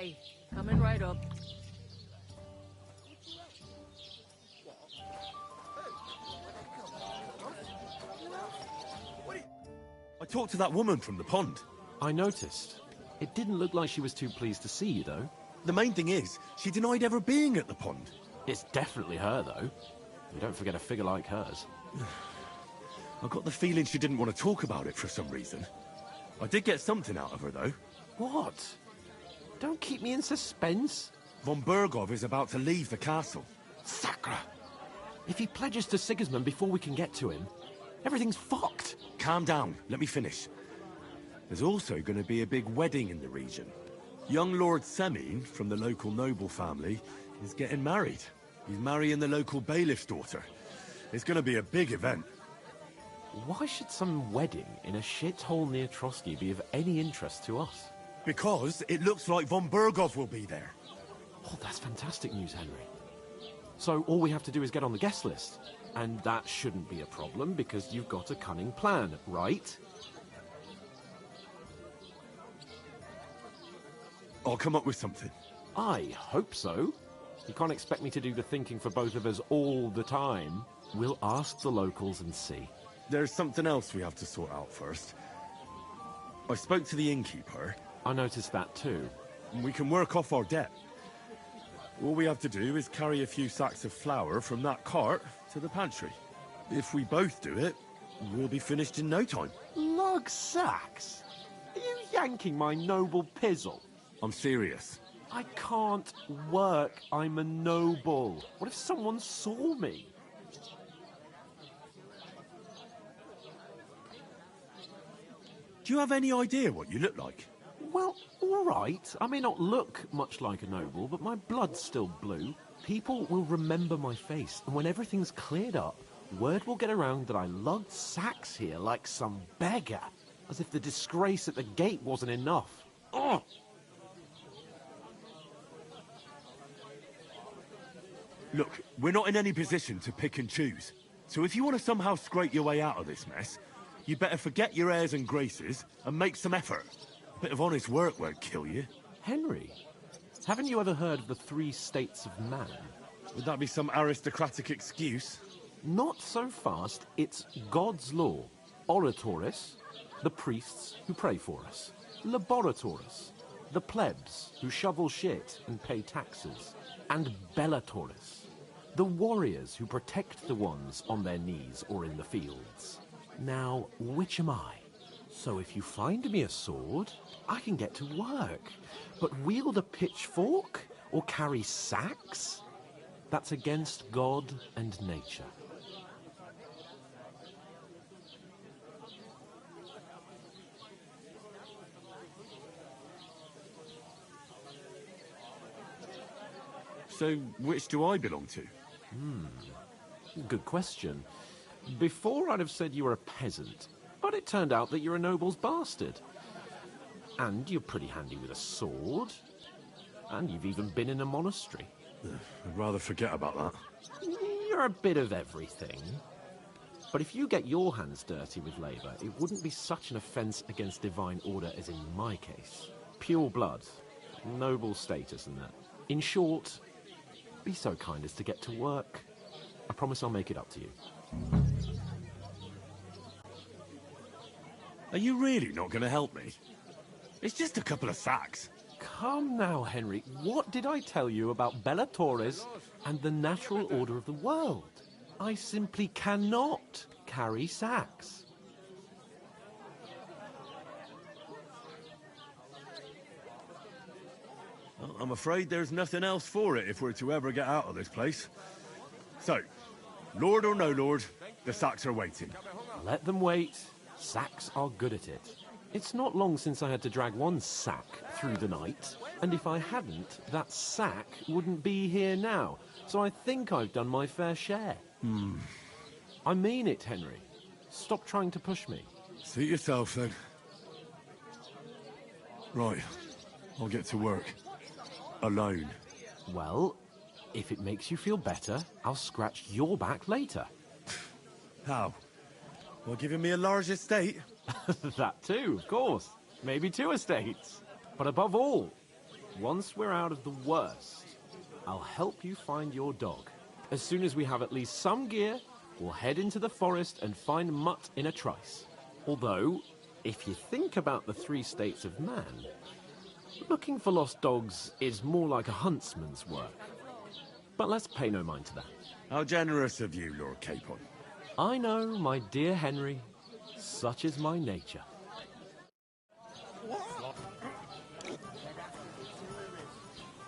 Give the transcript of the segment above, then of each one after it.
Aye, coming right up. I talked to that woman from the pond. I noticed. It didn't look like she was too pleased to see you, though. The main thing is, she denied ever being at the pond. It's definitely her, though. You don't forget a figure like hers. I got the feeling she didn't want to talk about it for some reason. I did get something out of her, though. What? Don't keep me in suspense. Von Bergov is about to leave the castle. Sacre! If he pledges to Sigismund before we can get to him, everything's fucked. Calm down, let me finish. There's also going to be a big wedding in the region. Young Lord Semin, from the local noble family, is getting married. He's marrying the local bailiff's daughter. It's going to be a big event. Why should some wedding in a shithole near Trotsky be of any interest to us? Because it looks like von Bergov will be there. Oh, that's fantastic news, Henry. So all we have to do is get on the guest list. And that shouldn't be a problem, because you've got a cunning plan, right? I'll come up with something. I hope so. You can't expect me to do the thinking for both of us all the time. We'll ask the locals and see. There's something else we have to sort out first. I spoke to the innkeeper. I noticed that too. We can work off our debt. All we have to do is carry a few sacks of flour from that cart to the pantry. If we both do it, we'll be finished in no time. Lug sacks? Are you yanking my noble pizzle? I'm serious. I can't work. I'm a noble. What if someone saw me? Do you have any idea what you look like? Well, all right. I may not look much like a noble, but my blood's still blue. People will remember my face, and when everything's cleared up, word will get around that I lugged sacks here like some beggar, as if the disgrace at the gate wasn't enough. Ugh! Look, we're not in any position to pick and choose. So if you want to somehow scrape your way out of this mess, you better forget your airs and graces and make some effort. A bit of honest work won't kill you. Henry, haven't you ever heard of the 3 states of man? Would that be some aristocratic excuse? Not so fast. It's God's law. Oratoris, the priests who pray for us. Laboratoris, the plebs who shovel shit and pay taxes. And Bellatoris, the warriors who protect the ones on their knees or in the fields. Now, which am I? So if you find me a sword, I can get to work. But wield a pitchfork or carry sacks? That's against God and nature. So, which do I belong to? Good question. Before I'd have said you were a peasant, but it turned out that you're a noble's bastard. And you're pretty handy with a sword. And you've even been in a monastery. I'd rather forget about that. You're a bit of everything. But if you get your hands dirty with labour, it wouldn't be such an offence against divine order as in my case. Pure blood, noble status and that. In short, be so kind as to get to work. I promise I'll make it up to you. Are you really not going to help me? It's just a couple of sacks. Come now, Henry. What did I tell you about Bellatoris and the natural order of the world? I simply cannot carry sacks. Well, I'm afraid there's nothing else for it if we're to ever get out of this place. So, Lord or no Lord, the sacks are waiting. Let them wait. Sacks are good at it. It's not long since I had to drag one sack through the night, and if I hadn't, that sack wouldn't be here now. So I think I've done my fair share. I mean it, Henry. Stop trying to push me. Suit yourself, then. Right. I'll get to work. Alone. Well, if it makes you feel better, I'll scratch your back later. How? Well, giving me a large estate? That too, of course. Maybe 2 estates. But above all, once we're out of the worst, I'll help you find your dog. As soon as we have at least some gear, we'll head into the forest and find Mutt in a trice. Although, if you think about the 3 states of man, looking for lost dogs is more like a huntsman's work. But let's pay no mind to that. How generous of you, Lord Capon. I know, my dear Henry, such is my nature.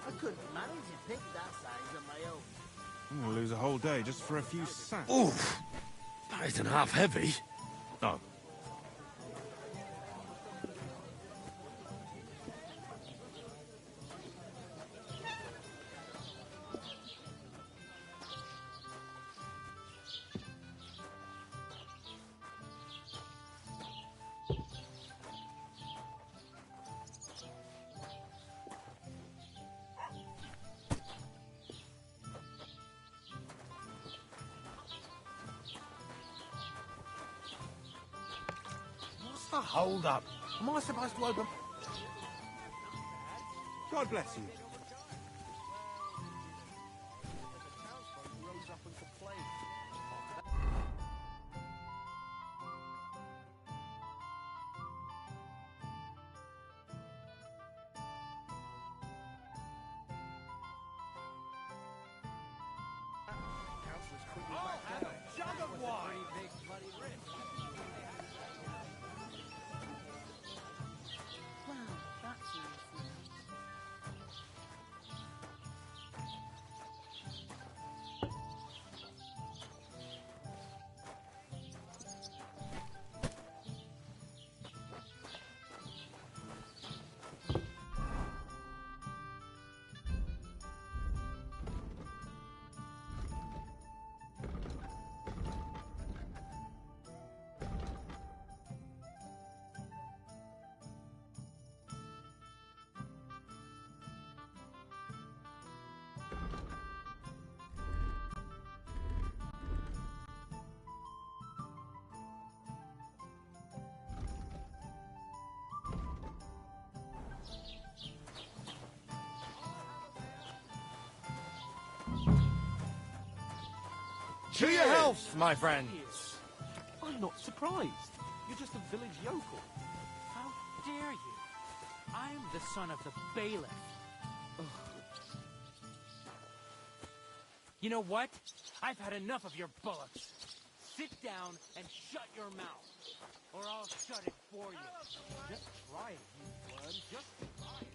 I couldn't manage to pick that size on my own. I'm gonna lose a whole day just for a few sacks. Oof! That isn't half heavy. Oh. Hold up. Am I supposed to open... God bless you. To your health, my friends. I'm not surprised. You're just a village yokel. How dare you? I'm the son of the bailiff. Ugh. You know what? I've had enough of your bullocks. Sit down and shut your mouth, or I'll shut it for you. Just try it, you worm. Just try it.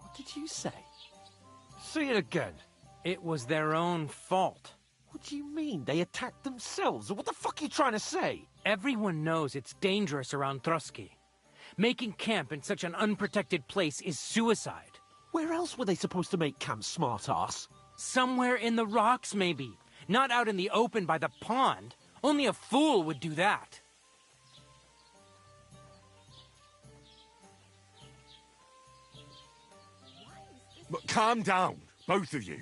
What did you say? See it again. It was their own fault. What do you mean? They attacked themselves? What the fuck are you trying to say? Everyone knows it's dangerous around Trotsky. Making camp in such an unprotected place is suicide. Where else were they supposed to make camp, smart-ass? Somewhere in the rocks, maybe. Not out in the open by the pond. Only a fool would do that. But calm down, both of you.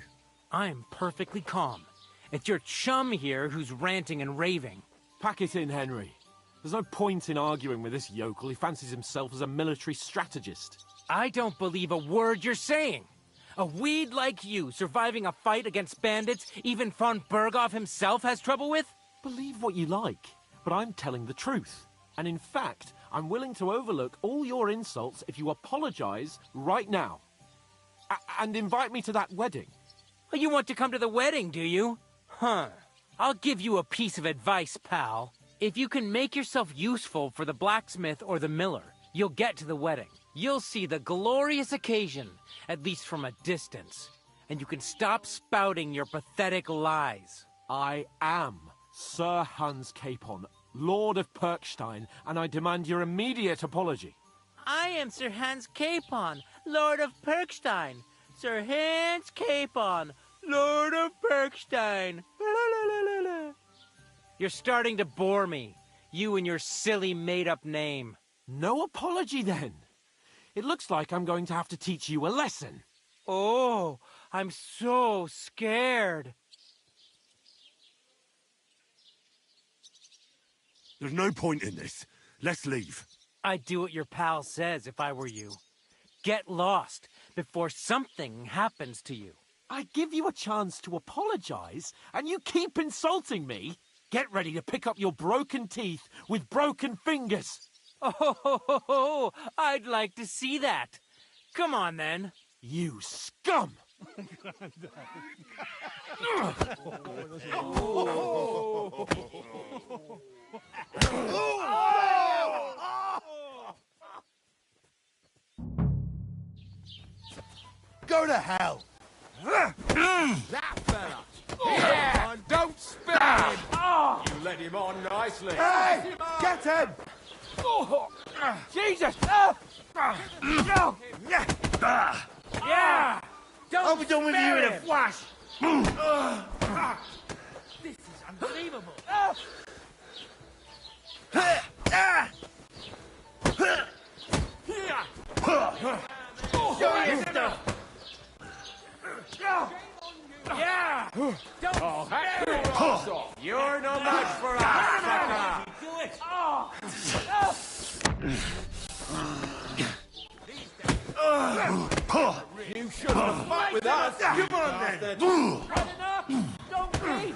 I'm perfectly calm. It's your chum here who's ranting and raving. Pack it in, Henry. There's no point in arguing with this yokel. He fancies himself as a military strategist. I don't believe a word you're saying. A weed like you surviving a fight against bandits even von Berghoff himself has trouble with? Believe what you like, but I'm telling the truth. And in fact, I'm willing to overlook all your insults if you apologize right now. And invite me to that wedding. Well, you want to come to the wedding, do you? Huh. I'll give you a piece of advice, pal. If you can make yourself useful for the blacksmith or the miller, you'll get to the wedding. You'll see the glorious occasion, at least from a distance. And you can stop spouting your pathetic lies. I am Sir Hans Capon, Lord of Perkstein, and I demand your immediate apology. I am Sir Hans Capon, Lord of Perkstein. Sir Hans Capon, Lord of Perkstein. You're starting to bore me, you and your silly made-up name. No apology, then. It looks like I'm going to have to teach you a lesson. Oh, I'm so scared. There's no point in this. Let's leave. I'd do what your pal says if I were you. Get lost before something happens to you. I give you a chance to apologize, and you keep insulting me. Get ready to pick up your broken teeth with broken fingers. Oh, I'd like to see that. Come on, then. You scum! Go to hell! That fella! Yeah! Don't spare him! You led him on nicely. Hey! Get him! Jesus! Yeah! I'll be done with you in a flash! This is unbelievable. Show your stuff! Yeah! Oh, heck, you're no match for us, sucker! Do it! You shouldn't have fought with us! Come on then! Run enough! Don't breathe!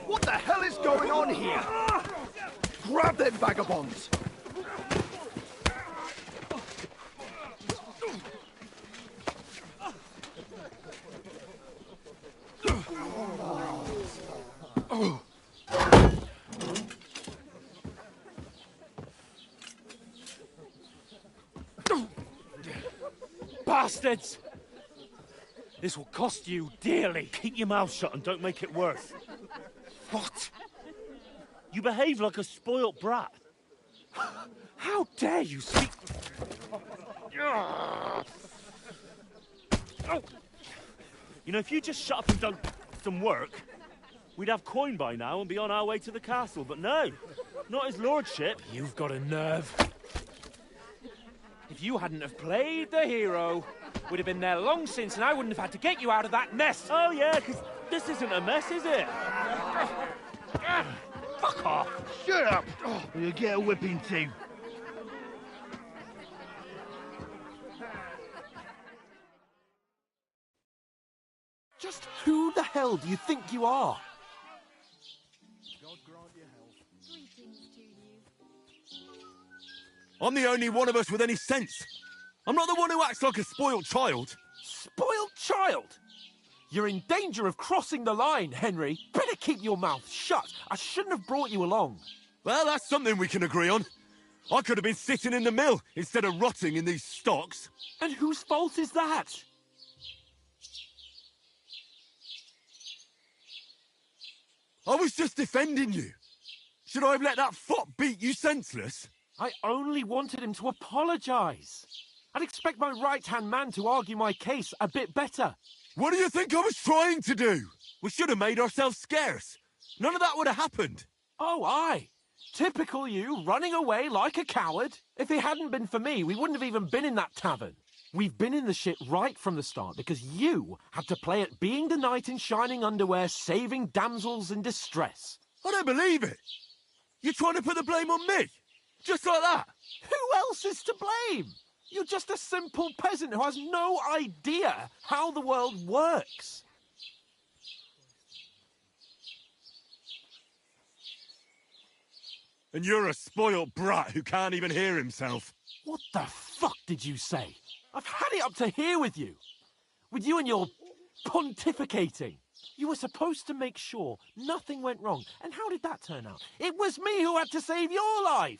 What the hell is going on here? Grab them vagabonds! Bastards! This will cost you dearly. Keep your mouth shut and don't make it worse. What? You behave like a spoilt brat. How dare you speak... You know, if you just shut up and done some work, we'd have coin by now and be on our way to the castle. But no, not his lordship. You've got a nerve. If you hadn't have played the hero, we'd have been there long since and I wouldn't have had to get you out of that mess. Oh yeah, because this isn't a mess, is it? Fuck off. Shut up! Or you'll get a whipping too. Just who the hell do you think you are? I'm the only one of us with any sense. I'm not the one who acts like a spoiled child. Spoiled child? You're in danger of crossing the line, Henry. Better keep your mouth shut. I shouldn't have brought you along. Well, that's something we can agree on. I could have been sitting in the mill instead of rotting in these stocks. And whose fault is that? I was just defending you. Should I have let that fop beat you senseless? I only wanted him to apologise. I'd expect my right-hand man to argue my case a bit better. What do you think I was trying to do? We should have made ourselves scarce. None of that would have happened. Oh, aye. Typical you, running away like a coward. If it hadn't been for me, we wouldn't have even been in that tavern. We've been in the shit right from the start because you had to play at being the knight in shining underwear, saving damsels in distress. I don't believe it. You're trying to put the blame on me? Just like that? Who else is to blame? You're just a simple peasant who has no idea how the world works. And you're a spoilt brat who can't even hear himself. What the fuck did you say? I've had it up to here with you. With you and your pontificating. You were supposed to make sure nothing went wrong. And how did that turn out? It was me who had to save your life.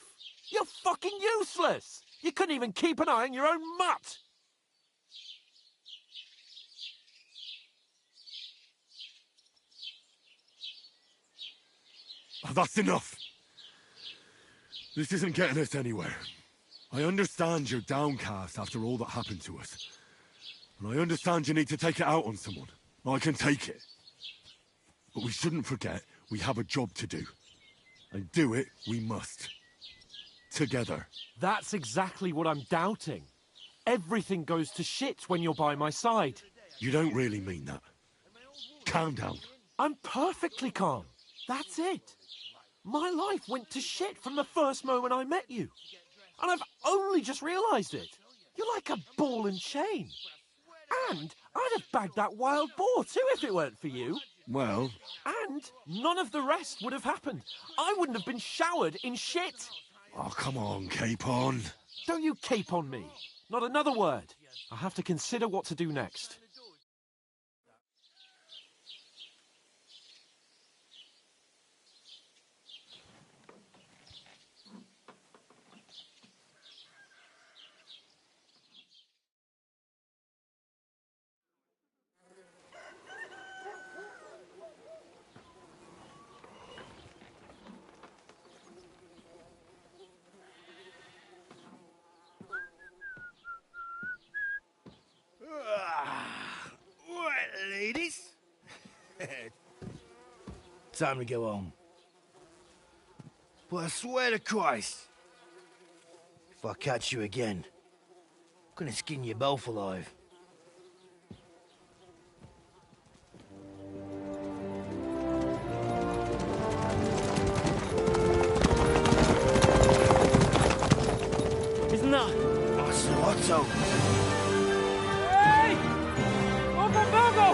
You're fucking useless. You couldn't even keep an eye on your own mutt. Oh, that's enough. This isn't getting us anywhere. I understand you're downcast after all that happened to us. And I understand you need to take it out on someone. I can take it. But we shouldn't forget we have a job to do. And do it we must. Together. That's exactly what I'm doubting. Everything goes to shit when you're by my side. You don't really mean that. Calm down. I'm perfectly calm. That's it. My life went to shit from the first moment I met you. And I've only just realised it. You're like a ball and chain. And I'd have bagged that wild boar too if it weren't for you. Well... And none of the rest would have happened. I wouldn't have been showered in shit. Oh, come on, Capon. Don't you cape on me. Not another word. I have to consider what to do next. Right, ladies. Time to go home. But I swear to Christ, if I catch you again, I'm gonna skin you both alive. Isn't that... Oh, so Otto. Hey! Open Bogo!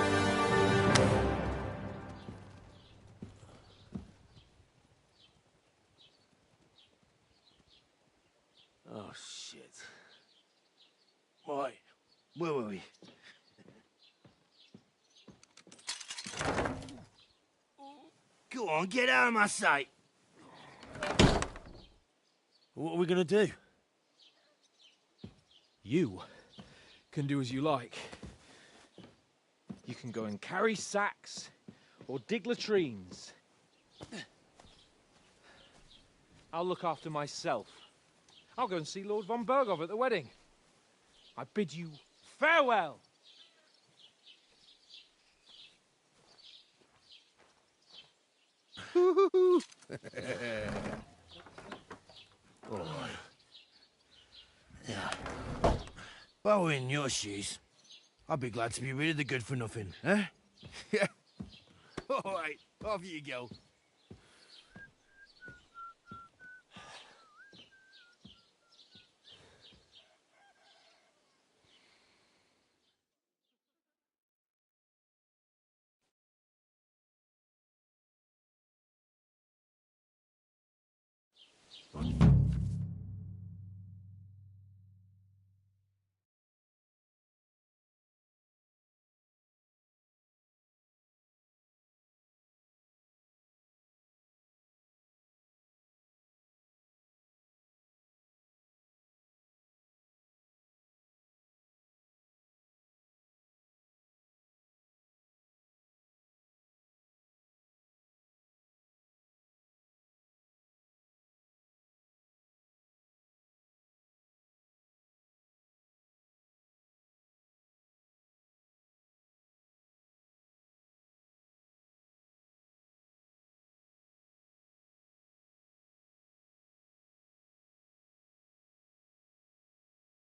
Oh, shit. Right, where were we? Go on, get out of my sight. What are we gonna do? You can do as you like. You can go and carry sacks or dig latrines. I'll look after myself. I'll go and see Lord von Bergov at the wedding. I bid you farewell. Yeah. If I were in your shoes, I'd be glad to be rid of the good for nothing, eh? Yeah. All right, off you go.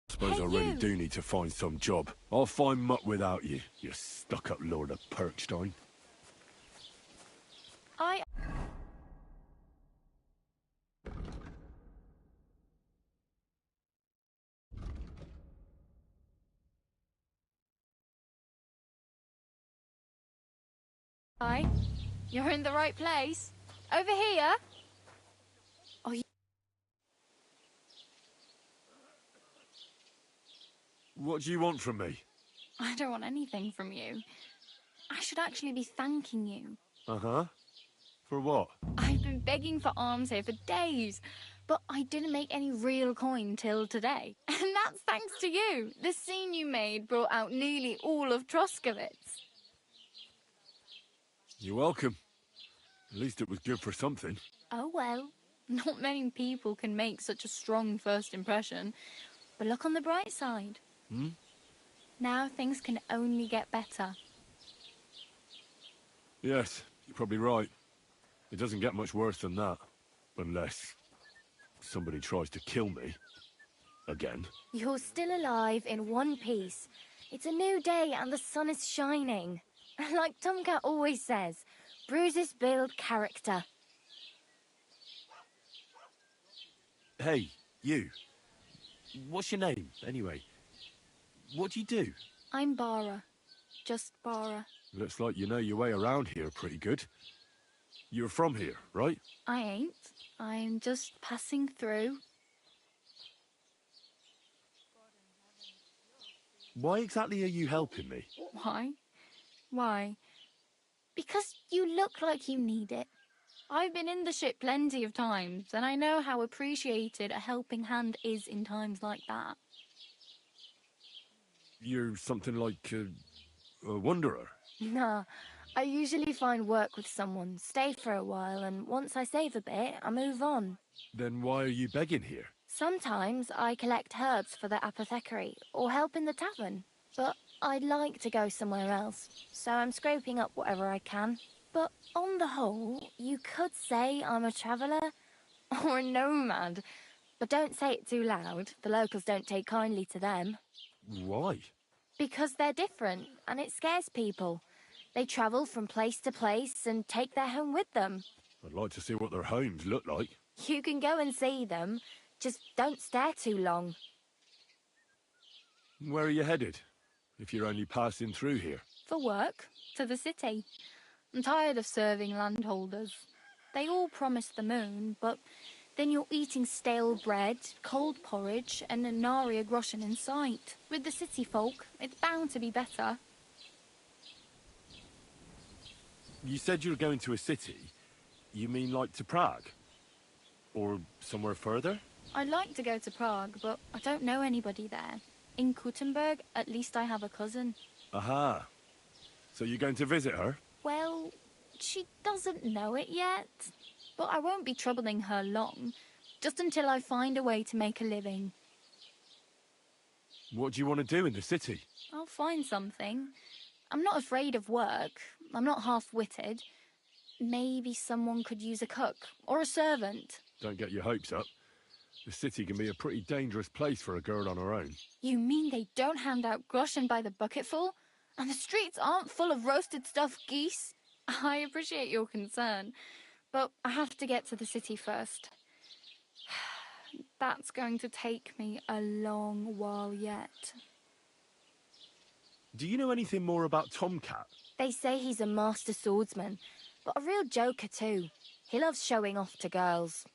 Suppose I really do need to find some job. I'll find muck without you, you stuck-up Lord of Perkstein. Hi, you're in the right place. Over here. Oh, What do you want from me? I don't want anything from you. I should actually be thanking you. Uh-huh. For what? I've been begging for alms here for days, but I didn't make any real coin till today. And that's thanks to you. The scene you made brought out nearly all of Troskowitz. You're welcome. At least it was good for something. Oh well, not many people can make such a strong first impression. But look on the bright side. Hmm? Now things can only get better. Yes, You're probably right. It doesn't get much worse than that. Unless somebody tries to kill me. Again. You're still alive in one piece. It's a new day and the sun is shining. Like Tomcat always says, bruises build character. Hey, you. What's your name, anyway? What do you do? I'm Bara. Just Bara. Looks like you know your way around here pretty good. You're from here, right? I ain't. I'm just passing through. Why exactly are you helping me? Why? Why? Because you look like you need it. I've been in the ship plenty of times, and I know how appreciated a helping hand is in times like that. You're something like a wanderer? Nah, I usually find work with someone, stay for a while, and once I save a bit, I move on. Then why are you begging here? Sometimes I collect herbs for the apothecary, or help in the tavern. But I'd like to go somewhere else, so I'm scraping up whatever I can. But on the whole, you could say I'm a traveller, or a nomad. But don't say it too loud, the locals don't take kindly to them. Why? Because they're different, and it scares people. They travel from place to place and take their home with them. I'd like to see what their homes look like. You can go and see them, just don't stare too long. Where are you headed, if you're only passing through here? For work, to the city. I'm tired of serving landholders. They all promise the moon, but then you're eating stale bread, cold porridge, and a nary a groschen in sight. With the city folk, it's bound to be better. You said you were going to a city. You mean like to Prague? Or somewhere further? I'd like to go to Prague, but I don't know anybody there. In Kuttenberg, at least I have a cousin. Aha. So you're going to visit her? Well, she doesn't know it yet. But I won't be troubling her long, just until I find a way to make a living. What do you want to do in the city? I'll find something. I'm not afraid of work. I'm not half-witted. Maybe someone could use a cook or a servant. Don't get your hopes up. The city can be a pretty dangerous place for a girl on her own. You mean they don't hand out groschen by the bucketful? And the streets aren't full of roasted stuffed geese? I appreciate your concern, but I have to get to the city first. That's going to take me a long while yet. Do you know anything more about Tomcat? They say he's a master swordsman, but a real joker too. He loves showing off to girls.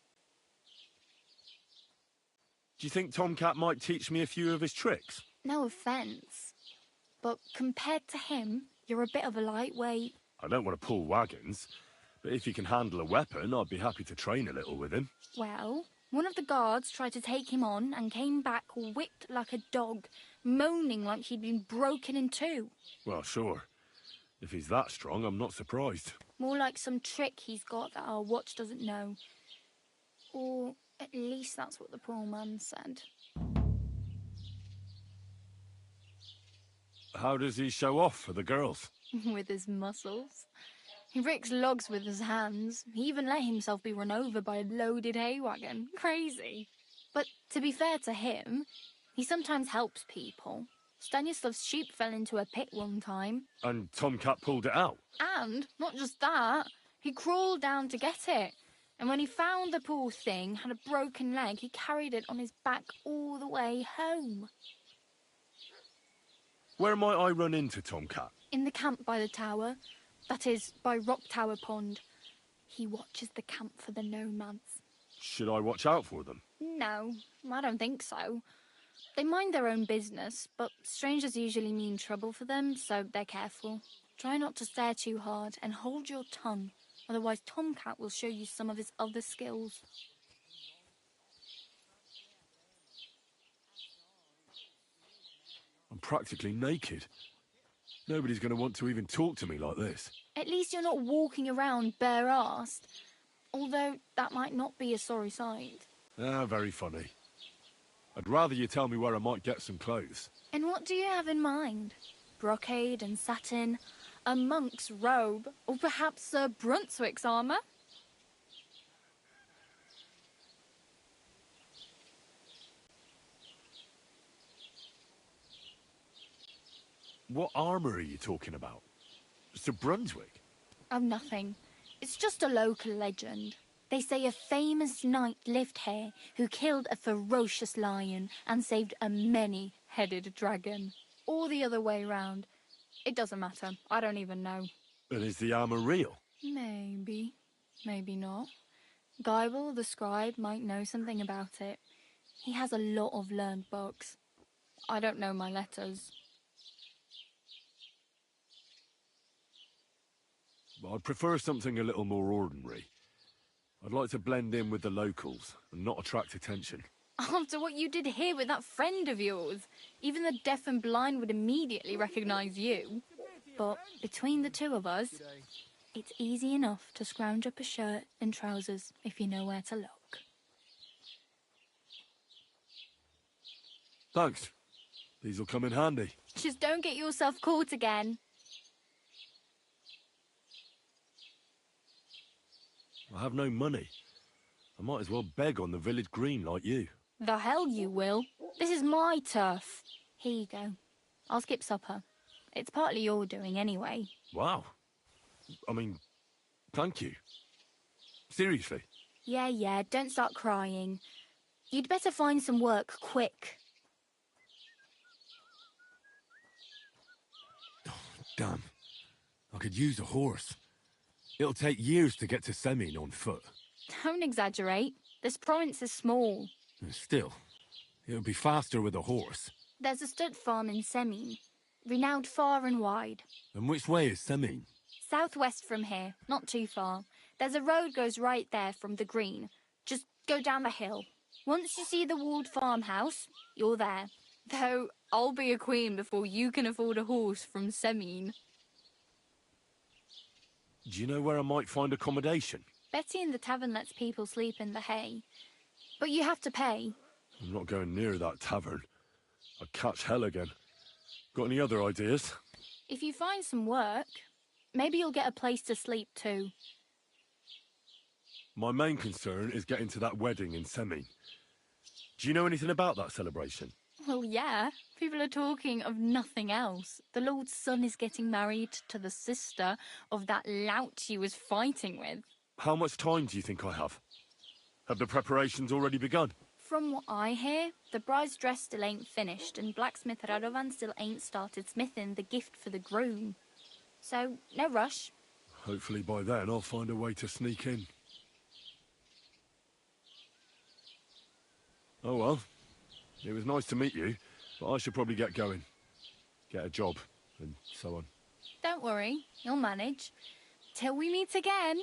Do you think Tomcat might teach me a few of his tricks? No offence, but compared to him, you're a bit of a lightweight. I don't want to pull wagons, but if he can handle a weapon, I'd be happy to train a little with him. Well, one of the guards tried to take him on and came back whipped like a dog, moaning like he'd been broken in two. Well, sure. If he's that strong, I'm not surprised. More like some trick he's got that our watch doesn't know. Or at least that's what the poor man said. How does he show off for the girls? With his muscles. He ricks logs with his hands. He even let himself be run over by a loaded hay wagon. Crazy. But to be fair to him, he sometimes helps people. Stanislav's sheep fell into a pit one time. And Tomcat pulled it out? And, not just that, he crawled down to get it. And when he found the poor thing had a broken leg, he carried it on his back all the way home. Where might I run into Tomcat? In the camp by the tower. That is, by Rock Tower Pond. He watches the camp for the nomads. Should I watch out for them? No, I don't think so. They mind their own business, but strangers usually mean trouble for them, so they're careful. Try not to stare too hard and hold your tongue, otherwise Tomcat will show you some of his other skills. I'm practically naked. Nobody's going to want to even talk to me like this. At least you're not walking around bare-assed, although that might not be a sorry sight. Ah, very funny. I'd rather you tell me where I might get some clothes. And what do you have in mind? Brocade and satin, a monk's robe, or perhaps Sir Brunswick's armour? What armour are you talking about? Sir Brunswick? Oh, nothing. It's just a local legend. They say a famous knight lived here who killed a ferocious lion and saved a many-headed dragon. Or the other way round. It doesn't matter. I don't even know. And is the armour real? Maybe. Maybe not. Geibel, the scribe, might know something about it. He has a lot of learned books. I don't know my letters. I'd prefer something a little more ordinary. I'd like to blend in with the locals and not attract attention. After what you did here with that friend of yours, even the deaf and blind would immediately recognise you. But between the two of us, it's easy enough to scrounge up a shirt and trousers if you know where to look. Thanks. These'll come in handy. Just don't get yourself caught again. I have no money. I might as well beg on the village green like you. The hell you will. This is my turf. Here you go. I'll skip supper. It's partly your doing anyway. Wow. I mean, thank you. Seriously. Yeah, don't start crying. You'd better find some work quick. Oh, damn. I could use a horse. It'll take years to get to Semin on foot. Don't exaggerate. This province is small. Still, it'll be faster with a horse. There's a stud farm in Semin, renowned far and wide. And which way is Semin? Southwest from here, not too far. There's a road goes right there from the green. Just go down the hill. Once you see the walled farmhouse, you're there. Though I'll be a queen before you can afford a horse from Semin. Do you know where I might find accommodation? Betty in the tavern lets people sleep in the hay. But you have to pay. I'm not going near that tavern. I'd catch hell again. Got any other ideas? If you find some work, maybe you'll get a place to sleep too. My main concern is getting to that wedding in Semin. Do you know anything about that celebration? Well, yeah. People are talking of nothing else. The Lord's son is getting married to the sister of that lout he was fighting with. How much time do you think I have? Have the preparations already begun? From what I hear, the bride's dress still ain't finished, and blacksmith Radovan still ain't started smithing the gift for the groom. So, no rush. Hopefully by then I'll find a way to sneak in. Oh well. It was nice to meet you, but I should probably get going. Get a job, and so on. Don't worry, you'll manage. Till we meet again.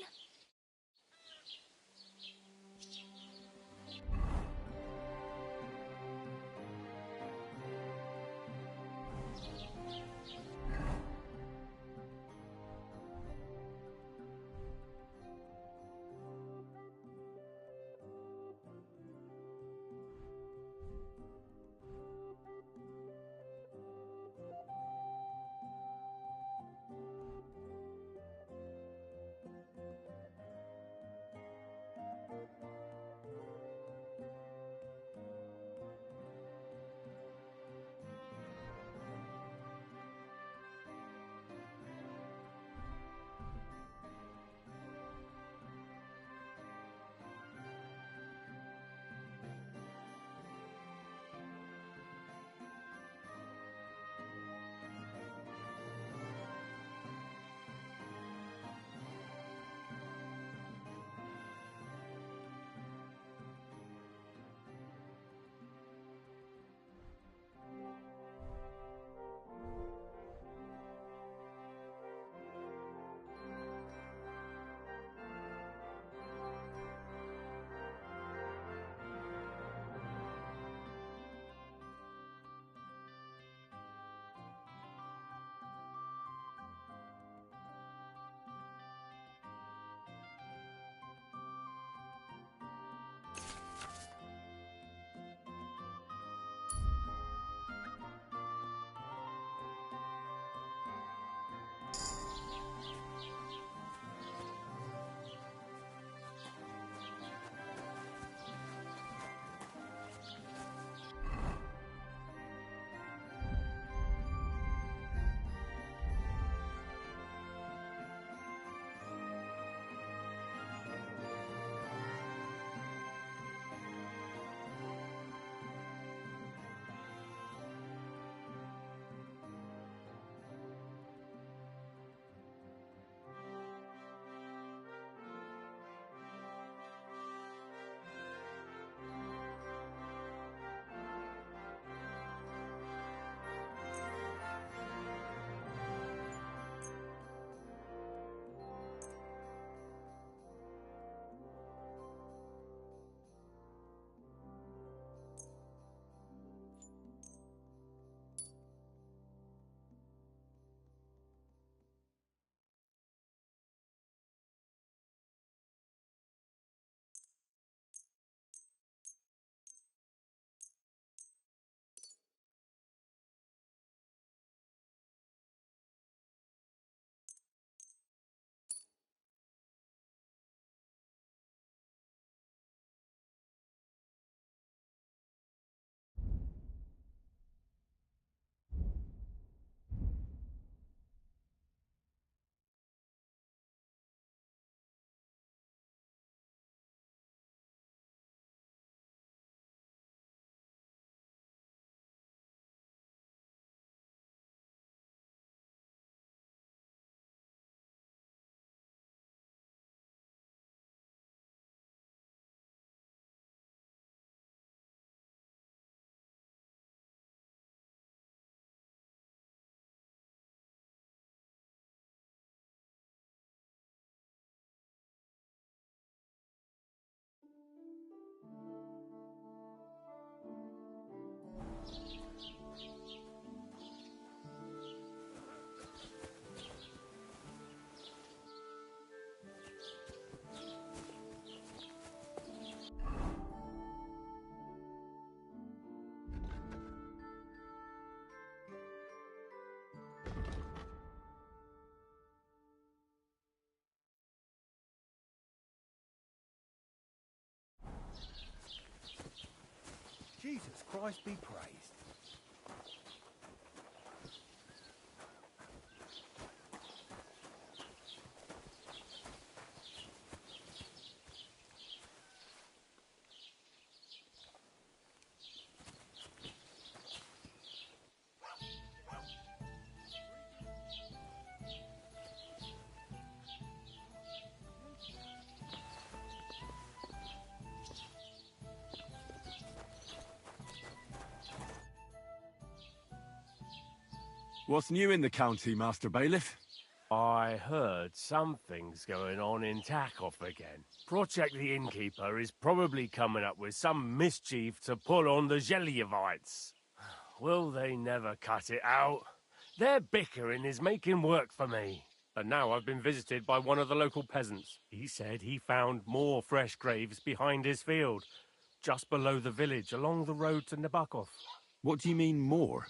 Jesus Christ be praised. What's new in the county, Master Bailiff? I heard something's going on in Takoff again. Project the Innkeeper is probably coming up with some mischief to pull on the Zhelyevites. Will they never cut it out? Their bickering is making work for me. And now I've been visited by one of the local peasants. He said he found more fresh graves behind his field, just below the village, along the road to Nabokov. What do you mean, more?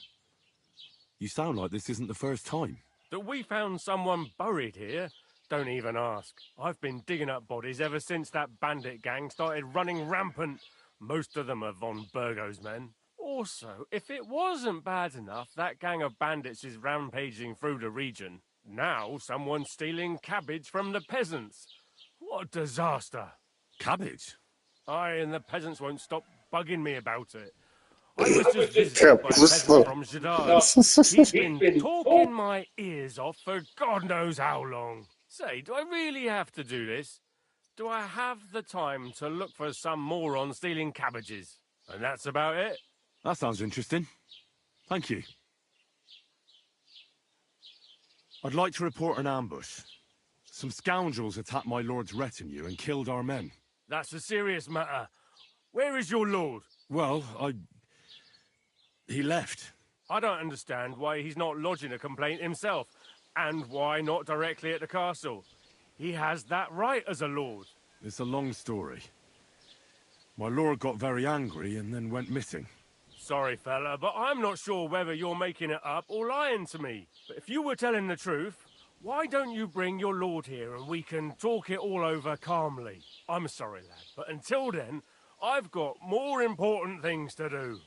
You sound like this isn't the first time. That we found someone buried here? Don't even ask. I've been digging up bodies ever since that bandit gang started running rampant. Most of them are von Burgo's men. Also, if it wasn't bad enough, that gang of bandits is rampaging through the region. Now someone's stealing cabbage from the peasants. What a disaster. Cabbage? Aye, and the peasants won't stop bugging me about it. I was just visited by a peasant from Jadar. He's been talking my ears off for God knows how long. Say, do I really have to do this? Do I have the time to look for some moron stealing cabbages? And that's about it. That sounds interesting. Thank you. I'd like to report an ambush. Some scoundrels attacked my lord's retinue and killed our men. That's a serious matter. Where is your lord? Well, he left. I don't understand why he's not lodging a complaint himself, and why not directly at the castle. He has that right as a lord. It's a long story. My lord got very angry and then went missing. Sorry, fella, but I'm not sure whether you're making it up or lying to me. But if you were telling the truth, why don't you bring your lord here and we can talk it all over calmly? I'm sorry, lad, but until then, I've got more important things to do.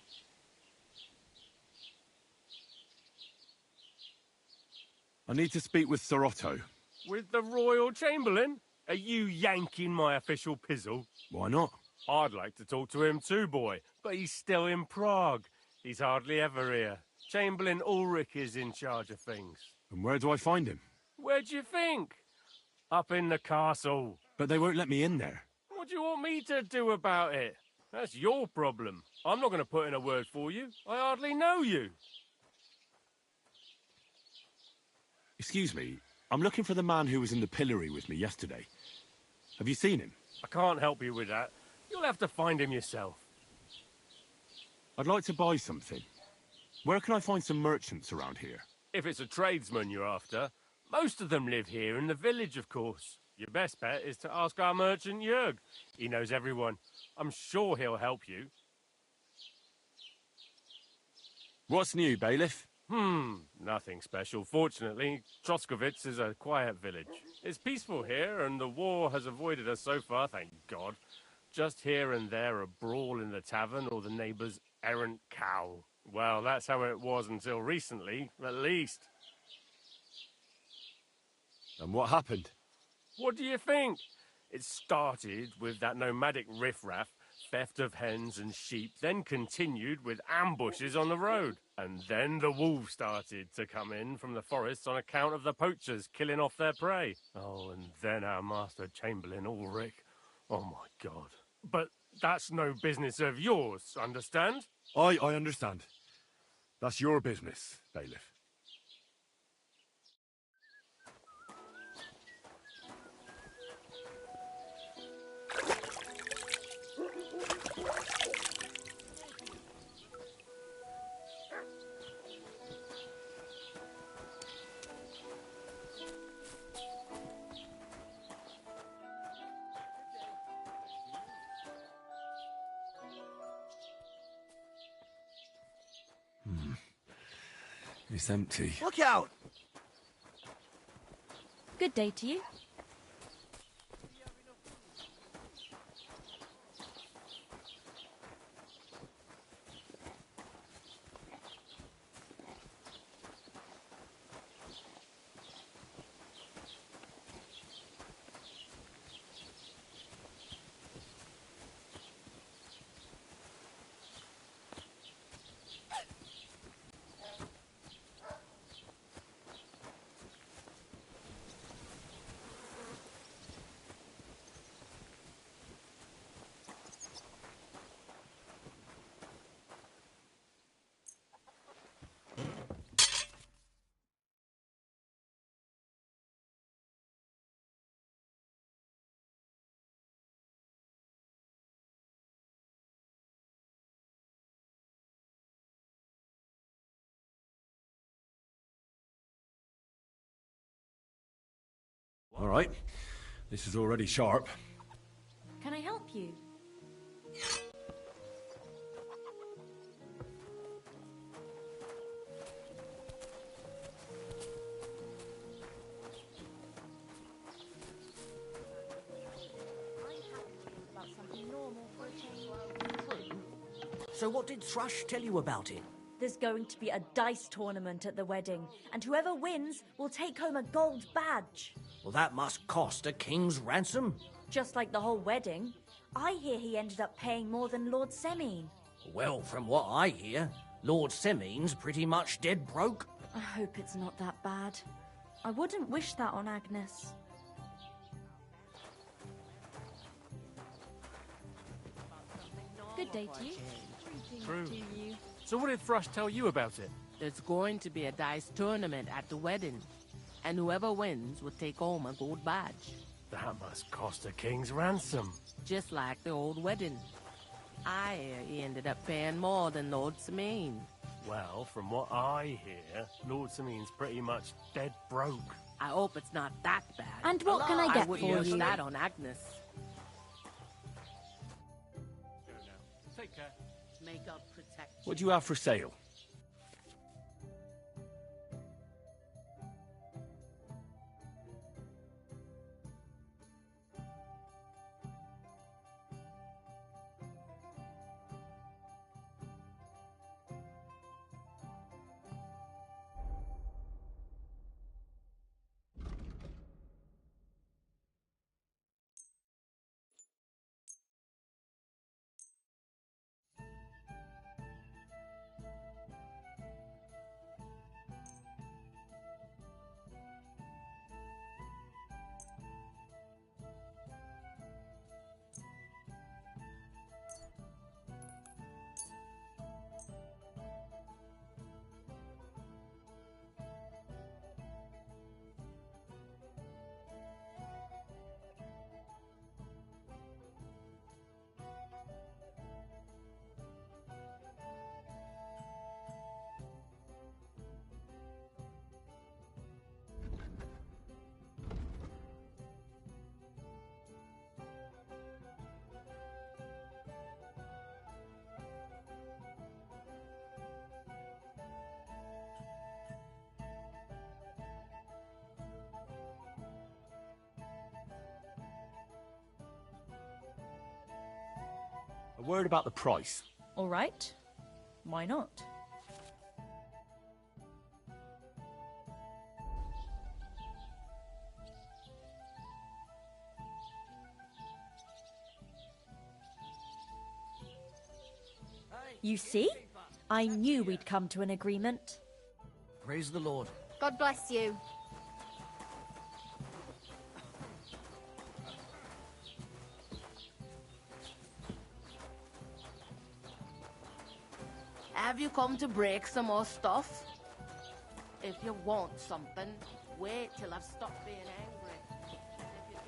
I need to speak with Sir Otto. With the Royal Chamberlain? Are you yanking my official pizzle? Why not? I'd like to talk to him too, boy, but he's still in Prague. He's hardly ever here. Chamberlain Ulrich is in charge of things. And where do I find him? Where do you think? Up in the castle. But they won't let me in there. What do you want me to do about it? That's your problem. I'm not going to put in a word for you. I hardly know you. Excuse me, I'm looking for the man who was in the pillory with me yesterday. Have you seen him? I can't help you with that. You'll have to find him yourself. I'd like to buy something. Where can I find some merchants around here? If it's a tradesman you're after, most of them live here in the village, of course. Your best bet is to ask our merchant Jörg. He knows everyone. I'm sure he'll help you. What's new, bailiff? Nothing special. Fortunately, Troskovitz is a quiet village. It's peaceful here, and the war has avoided us so far, thank God. Just here and there a brawl in the tavern or the neighbour's errant cow. Well, that's how it was until recently, at least. And what happened? What do you think? It started with that nomadic riffraff, theft of hens and sheep, then continued with ambushes on the road. And then the wolves started to come in from the forests on account of the poachers killing off their prey. Oh, and then our master Chamberlain Ulrich. Oh, my God. But that's no business of yours, understand? I understand. That's your business, bailiff. It's empty. Look out! Good day to you. All right. This is already sharp. Can I help you? So what did Thrush tell you about it? There's going to be a dice tournament at the wedding, and whoever wins will take home a gold badge. Well, that must cost a king's ransom. Just like the whole wedding. I hear he ended up paying more than Lord Semine. Well, from what I hear, Lord Semine's pretty much dead broke. I hope it's not that bad. I wouldn't wish that on Agnes. Good day to you. True. So what did Thrush tell you about it? There's going to be a dice tournament at the wedding, and whoever wins will take home a gold badge. That must cost a king's ransom. Just like the old wedding. I hear he ended up paying more than Lord Semine. Well, from what I hear, Lord Semine's pretty much dead broke. I hope it's not that bad. And what can I get for wouldn't wish you? that on Agnes. Take care. Makeup protection. What do you have for sale? A word about the price. All right. Why not? You see? I knew we'd come to an agreement. Praise the Lord. God bless you. Have you come to break some more stuff? If you want something, wait till I've stopped being angry. And if you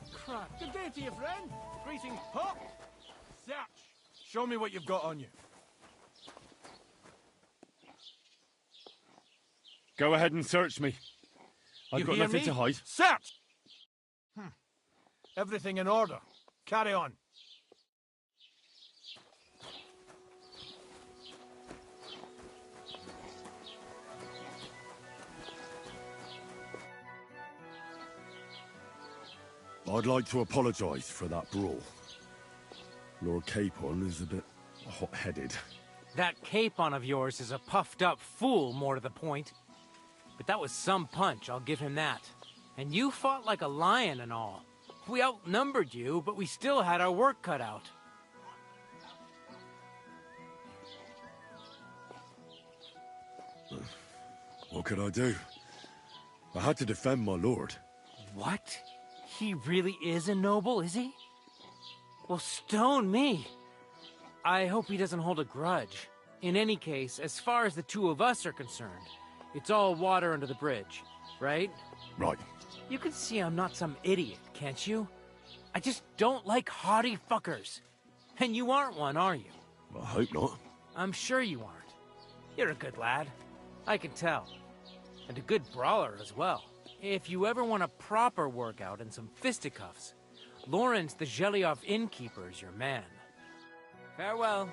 don't... Crap. Good day to you, friend. Greetings, Pop. Search. Show me what you've got on you. Go ahead and search me. I've got nothing to hide. Search! Everything in order. Carry on. I'd like to apologize for that brawl. Lord Capon is a bit hot-headed. That Capon of yours is a puffed-up fool, more to the point. But that was some punch, I'll give him that. And you fought like a lion and all. We outnumbered you, but we still had our work cut out. What could I do? I had to defend my lord. What? He really is a noble, is he? Well, stone me. I hope he doesn't hold a grudge. In any case, as far as the two of us are concerned, it's all water under the bridge, right? Right. You can see I'm not some idiot, can't you? I just don't like haughty fuckers. And you aren't one, are you? I hope not. I'm sure you aren't. You're a good lad. I can tell. And a good brawler as well. If you ever want a proper workout and some fisticuffs, Lawrence the Zhelyov innkeeper is your man. Farewell.